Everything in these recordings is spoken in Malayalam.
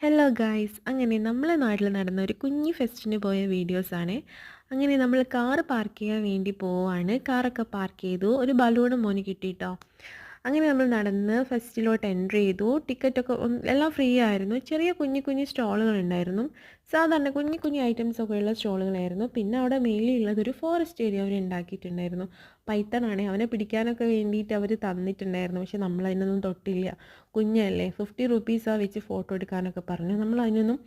ഹലോ ഗായ്സ്, അങ്ങനെ നമ്മളെ നാട്ടിൽ നടന്ന ഒരു കുഞ്ഞി ഫെസ്റ്റിന് പോയ വീഡിയോസാണ്. അങ്ങനെ നമ്മൾ കാറ് പാർക്ക് ചെയ്യാൻ വേണ്ടി പോവാണ്. കാറൊക്കെ പാർക്ക് ചെയ്തു. ഒരു ബലൂണും മോന് കിട്ടിയിട്ടോ. അങ്ങനെ നമ്മൾ നടന്ന് ഫെസ്റ്റിലോട്ട് എൻട്രി ചെയ്തു. ടിക്കറ്റൊക്കെ എല്ലാം ഫ്രീ ആയിരുന്നു. ചെറിയ കുഞ്ഞു കുഞ്ഞു സ്റ്റോളുകളുണ്ടായിരുന്നു. സാധാരണ കുഞ്ഞു കുഞ്ഞു ഐറ്റംസൊക്കെ ഉള്ള സ്റ്റോളുകളായിരുന്നു. പിന്നെ അവിടെ മേലെയുള്ളത് ഒരു ഫോറസ്റ്റ് ഏരിയ അവർ ഉണ്ടാക്കിയിട്ടുണ്ടായിരുന്നു. പൈത്തണാണ്, അവനെ പിടിക്കാനൊക്കെ വേണ്ടിയിട്ട് അവർ തന്നിട്ടുണ്ടായിരുന്നു. പക്ഷെ നമ്മൾ അതിനൊന്നും തൊട്ടില്ല. കുഞ്ഞല്ലേ, 50 റുപ്പീസാണ് വെച്ച് ഫോട്ടോ എടുക്കാനൊക്കെ പറഞ്ഞു. നമ്മൾ അതിനൊന്നും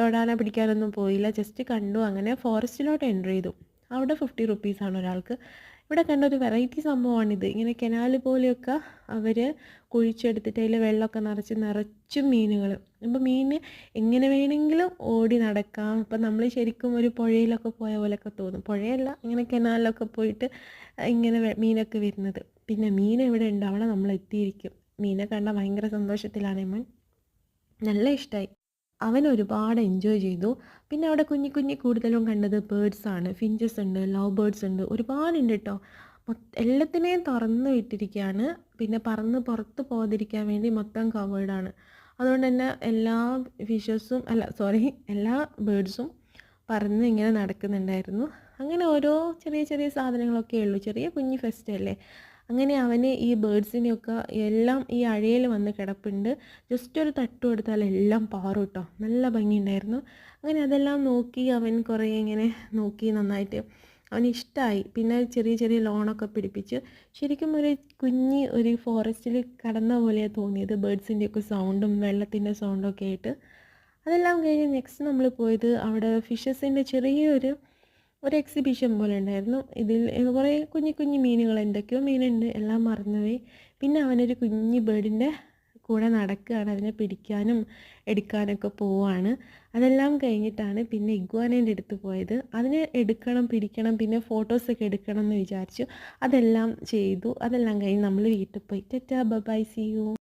തൊടാനോ പിടിക്കാനൊന്നും പോയില്ല. ജസ്റ്റ് കണ്ടു. അങ്ങനെ ഫോറസ്റ്റിലോട്ട് എൻ്റർ ചെയ്തു. അവിടെ 50 റുപ്പീസാണ് ഒരാൾക്ക്. ഇവിടെ കണ്ട ഒരു വെറൈറ്റി സംഭവമാണിത്. ഇങ്ങനെ കനാല് പോലെയൊക്കെ അവർ കുഴിച്ചെടുത്തിട്ട് അതിൽ വെള്ളമൊക്കെ നിറച്ചും മീനുകൾ. അപ്പോൾ മീൻ എങ്ങനെ വേണമെങ്കിലും ഓടി നടക്കാം. അപ്പം നമ്മൾ ശരിക്കും ഒരു പുഴയിലൊക്കെ പോയ പോലെയൊക്കെ തോന്നും. പുഴയല്ല, ഇങ്ങനെ കനാലിലൊക്കെ പോയിട്ട് ഇങ്ങനെ മീനൊക്കെ വരുന്നത്. പിന്നെ മീൻ എവിടെ ഉണ്ട് അവിടെ നമ്മൾ എത്തിയിരിക്കും. മീനെ കണ്ടാൽ ഭയങ്കര സന്തോഷത്തിലാണ് ഇവൻ. നല്ല ഇഷ്ടമായി. അവൻ ഒരുപാട് എൻജോയ് ചെയ്തു. പിന്നെ അവിടെ കൂടുതലും കണ്ടത് ബേർഡ്സാണ്. ഫിഞ്ചസ് ഉണ്ട്, ലവ് ബേർഡ്സ് ഉണ്ട്, ഒരുപാടുണ്ട് കേട്ടോ. എല്ലാത്തിനെയും തുറന്ന് വിട്ടിരിക്കുകയാണ്. പിന്നെ പറന്ന് പുറത്ത് പോകാതിരിക്കാൻ വേണ്ടി മൊത്തം കവേർഡാണ്. അതുകൊണ്ട് തന്നെ എല്ലാ ഫിഷസും എല്ലാ ബേർഡ്സും പറന്ന് ഇങ്ങനെ നടക്കുന്നുണ്ടായിരുന്നു. അങ്ങനെ ഓരോ ചെറിയ ചെറിയ സാധനങ്ങളൊക്കെ ഉള്ളൂ. ചെറിയ കുഞ്ഞ് ഫെസ്റ്റ് അല്ലേ. അങ്ങനെ അവന് ഈ ബേർഡ്സിനെയൊക്കെ എല്ലാം ഈ അഴയിൽ വന്ന് കിടപ്പുണ്ട്. ജസ്റ്റ് ഒരു തട്ട് കൊടുത്താൽ എല്ലാം പാറും കേട്ടോ. നല്ല ഭംഗിയുണ്ടായിരുന്നു. അങ്ങനെ അതെല്ലാം നോക്കി അവൻ കുറേ ഇങ്ങനെ നോക്കി. നന്നായിട്ട് അവന് ഇഷ്ടമായി. പിന്നെ ചെറിയ ചെറിയ ലോണൊക്കെ പിടിപ്പിച്ച് ശരിക്കും ഒരു ഫോറസ്റ്റിൽ കടന്ന പോലെയാണ് തോന്നിയത്. ബേർഡ്സിൻ്റെയൊക്കെ സൗണ്ടും വെള്ളത്തിൻ്റെ സൗണ്ടും ഒക്കെ ആയിട്ട്. അതെല്ലാം കഴിഞ്ഞ് നെക്സ്റ്റ് നമ്മൾ പോയത് അവിടെ ഫിഷസിൻ്റെ ഒരു എക്സിബിഷൻ പോലെ ഉണ്ടായിരുന്നു. ഇതിൽ കുറേ കുഞ്ഞു മീനുകൾ, എന്തൊക്കെയോ മീനുണ്ട്, എല്ലാം മറന്നുപോയി. പിന്നെ അവനൊരു കുഞ്ഞു ബേർഡിൻ്റെ കൂടെ നടക്കുകയാണ്. അതിനെ പിടിക്കാനും എടുക്കാനൊക്കെ പോവാണ്. അതെല്ലാം കഴിഞ്ഞിട്ടാണ് പിന്നെ ഇഗ്വാനേൻ്റെ അടുത്ത് പോയത്. അതിനെ എടുക്കണം, പിടിക്കണം, പിന്നെ ഫോട്ടോസൊക്കെ എടുക്കണം എന്ന് വിചാരിച്ചു. അതെല്ലാം ചെയ്തു. അതെല്ലാം കഴിഞ്ഞ് നമ്മൾ വീട്ടിൽ പോയി. Tata, bye, see U.